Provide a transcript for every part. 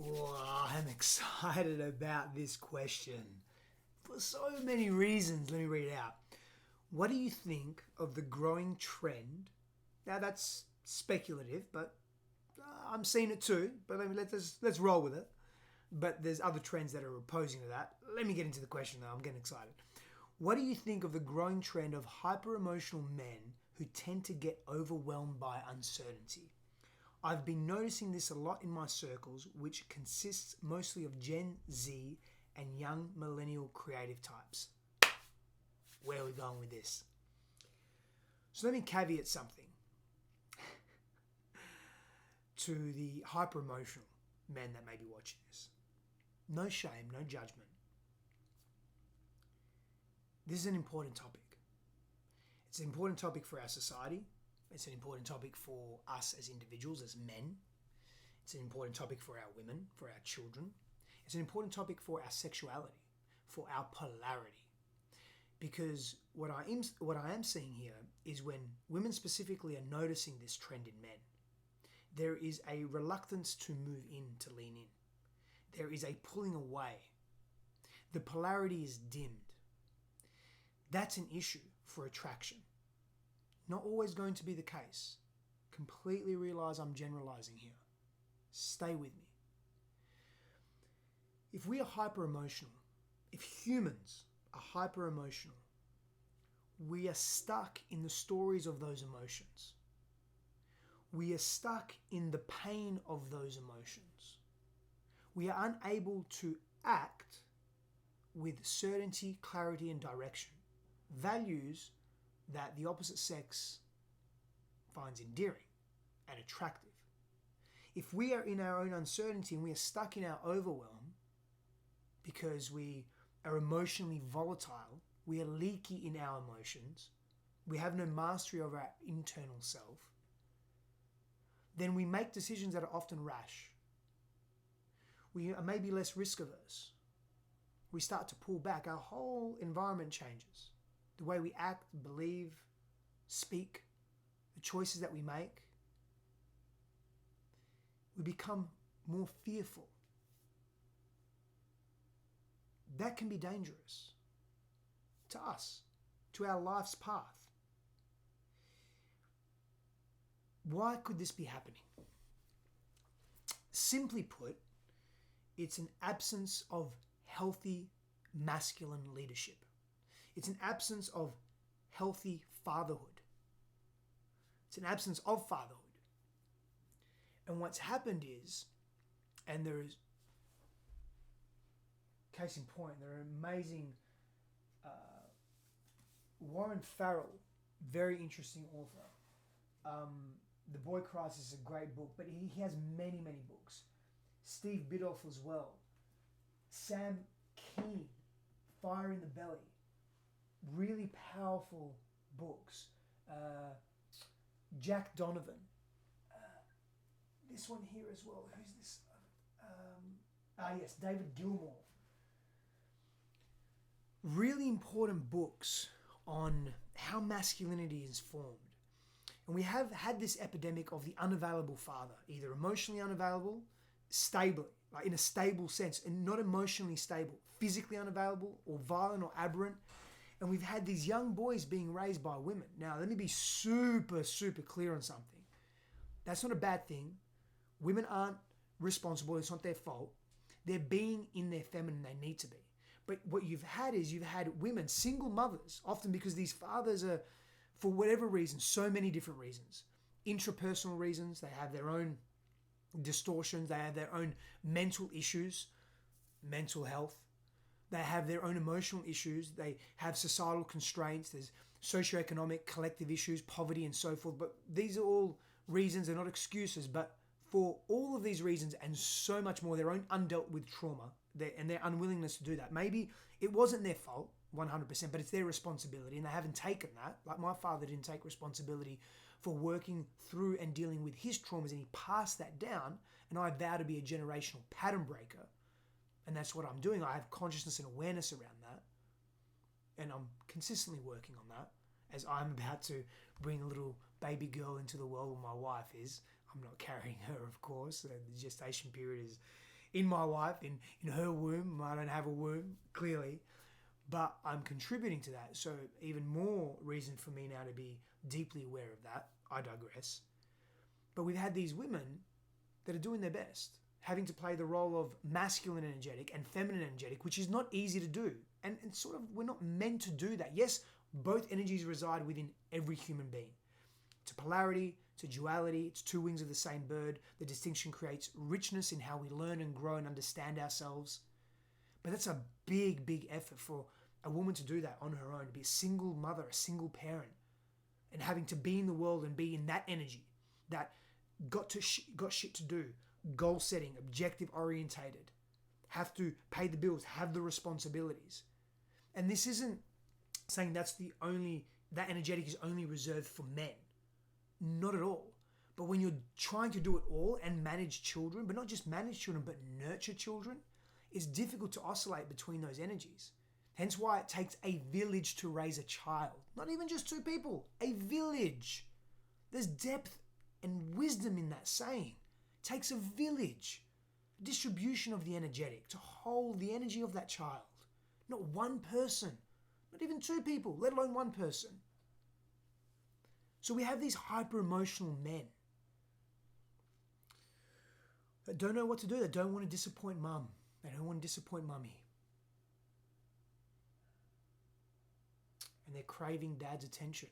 Oh, I'm excited about this question for so many reasons. Let me read it out. What do you think of the growing trend? Now that's speculative, but I'm seeing it too. But let's roll with it. But there's other trends that are opposing to that. Let me get into the question though. I'm getting excited. What do you think of the growing trend of hyper-emotional men who tend to get overwhelmed by uncertainty? I've been noticing this a lot in my circles, which consists mostly of Gen Z and young millennial creative types. Where are we going with this? So let me caveat something to the hyper-emotional men that may be watching this. No shame, no judgment. This is an important topic. It's an important topic for our society. It's an important topic for us as individuals, as men. It's an important topic for our women, for our children. It's an important topic for our sexuality, for our polarity. Because what I am seeing here is when women specifically are noticing this trend in men, there is a reluctance to move in, to lean in. There is a pulling away. The polarity is dimmed. That's an issue for attraction. Not always going to be the case. Completely realize I'm generalizing here. Stay with me. If we are hyper emotional, if humans are hyper emotional, we are stuck in the stories of those emotions. We are stuck in the pain of those emotions. We are unable to act with certainty, clarity, and direction. Values that the opposite sex finds endearing and attractive. If we are in our own uncertainty and we are stuck in our overwhelm because we are emotionally volatile, we are leaky in our emotions, we have no mastery over our internal self, then we make decisions that are often rash. We are maybe less risk averse. We start to pull back. Our whole environment changes. The way we act, believe, speak, the choices that we make. We become more fearful. That can be dangerous to us, to our life's path. Why could this be happening? Simply put, it's an absence of healthy masculine leadership. It's an absence of healthy fatherhood. It's an absence of fatherhood. And what's happened is, and there is, case in point, there are amazing, Warren Farrell, very interesting author. The Boy Crisis is a great book, but he has many, many books. Steve Biddulph as well. Sam Keen, Fire in the Belly. Really powerful books. Jack Donovan. This one here as well. Who's this? Yes, David Gilmour. Really important books on how masculinity is formed. And we have had this epidemic of the unavailable father, either emotionally unavailable, stably, like in a stable sense, and not emotionally stable, physically unavailable or violent or aberrant. And we've had these young boys being raised by women. Now, let me be super, super clear on something. That's not a bad thing. Women aren't responsible. It's not their fault. They're being in their feminine. They need to be. But what you've had women, single mothers, often because these fathers are, for whatever reason, so many different reasons. Intrapersonal reasons. They have their own distortions. They have their own mental issues, mental health. They have their own emotional issues. They have societal constraints. There's socioeconomic, collective issues, poverty, and so forth. But these are all reasons. They're not excuses. But for all of these reasons and so much more, their own undealt with trauma and their unwillingness to do that. Maybe it wasn't their fault, 100%, but it's their responsibility, and they haven't taken that. Like my father didn't take responsibility for working through and dealing with his traumas, and he passed that down, and I vow to be a generational pattern breaker. And that's what I'm doing. I have consciousness and awareness around that. And I'm consistently working on that as I'm about to bring a little baby girl into the world where my wife is. I'm not carrying her, of course. The gestation period in my wife, in her womb. I don't have a womb, clearly, but I'm contributing to that. So even more reason for me now to be deeply aware of that. I digress. But we've had these women that are doing their best, having to play the role of masculine energetic and feminine energetic, which is not easy to do. And sort of, we're not meant to do that. Yes, both energies reside within every human being. To polarity, to duality, it's two wings of the same bird. The distinction creates richness in how we learn and grow and understand ourselves. But that's a big, big effort for a woman to do that on her own, to be a single mother, a single parent, and having to be in the world and be in that energy that got shit to do, goal setting, objective orientated, have to pay the bills, have the responsibilities. And this isn't saying that energetic is only reserved for men. Not at all. But when you're trying to do it all and manage children, but not just manage children, but nurture children, it's difficult to oscillate between those energies. Hence why it takes a village to raise a child. Not even just two people, a village. There's depth and wisdom in that saying. It takes a village, distribution of the energetic to hold the energy of that child. Not one person, not even two people, let alone one person. So we have these hyper-emotional men that don't know what to do. They don't want to disappoint mum. They don't want to disappoint mummy. And they're craving dad's attention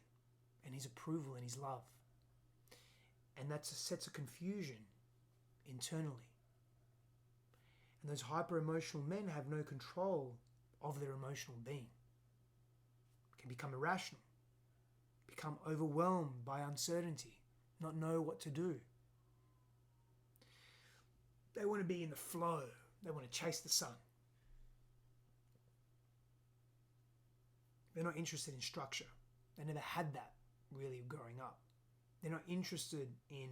and his approval and his love. And that sets a confusion internally. And those hyper-emotional men have no control of their emotional being. Can become irrational, become overwhelmed by uncertainty, not know what to do. They want to be in the flow. They want to chase the sun. They're not interested in structure. They never had that really growing up. They're not interested in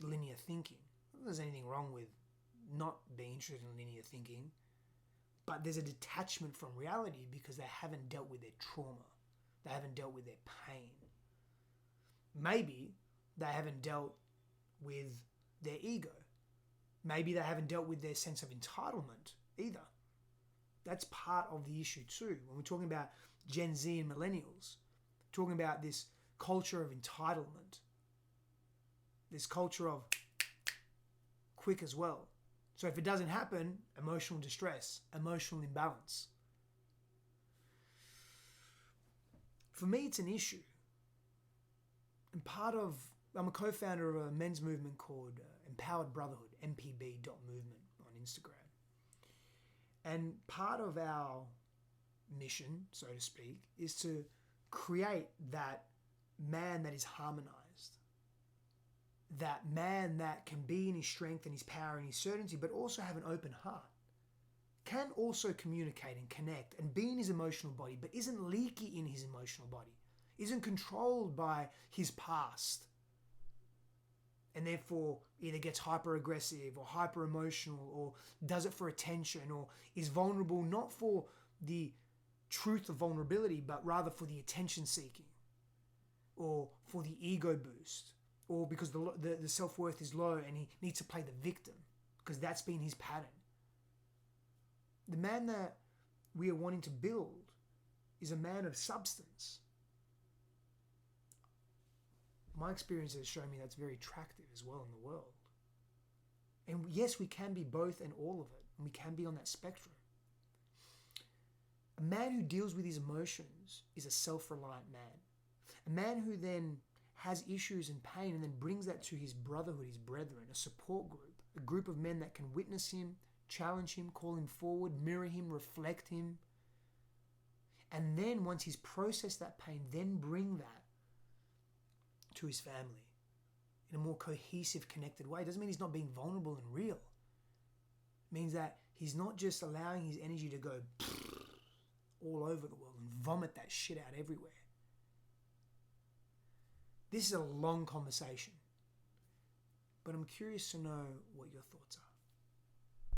linear thinking. Not that there's anything wrong with not being interested in linear thinking, but there's a detachment from reality because they haven't dealt with their trauma. They haven't dealt with their pain. Maybe they haven't dealt with their ego. Maybe they haven't dealt with their sense of entitlement either. That's part of the issue too. When we're talking about Gen Z and millennials, talking about this culture of entitlement, this culture of quick as well. So if it doesn't happen, emotional distress, emotional imbalance. For me, it's an issue. And I'm a co-founder of a men's movement called Empowered Brotherhood, mpb.movement on Instagram. And part of our mission, so to speak, is to create that man that is harmonized. That man that can be in his strength and his power and his certainty, but also have an open heart. Can also communicate and connect and be in his emotional body, but isn't leaky in his emotional body. Isn't controlled by his past. And therefore either gets hyper aggressive or hyper emotional or does it for attention or is vulnerable not for the truth of vulnerability, but rather for the attention seeking or for the ego boost or because the self-worth is low and he needs to play the victim because that's been his pattern. The man that we are wanting to build is a man of substance. My experience has shown me that's very attractive as well in the world. And yes, we can be both and all of it. And we can be on that spectrum. A man who deals with his emotions is a self-reliant man. A man who then has issues and pain and then brings that to his brotherhood, his brethren, a support group, a group of men that can witness him, challenge him, call him forward, mirror him, reflect him. And then once he's processed that pain, then bring that to his family in a more cohesive, connected way. It doesn't mean he's not being vulnerable and real. It means that he's not just allowing his energy to go all over the world and vomit that shit out everywhere. This is a long conversation, but I'm curious to know what your thoughts are.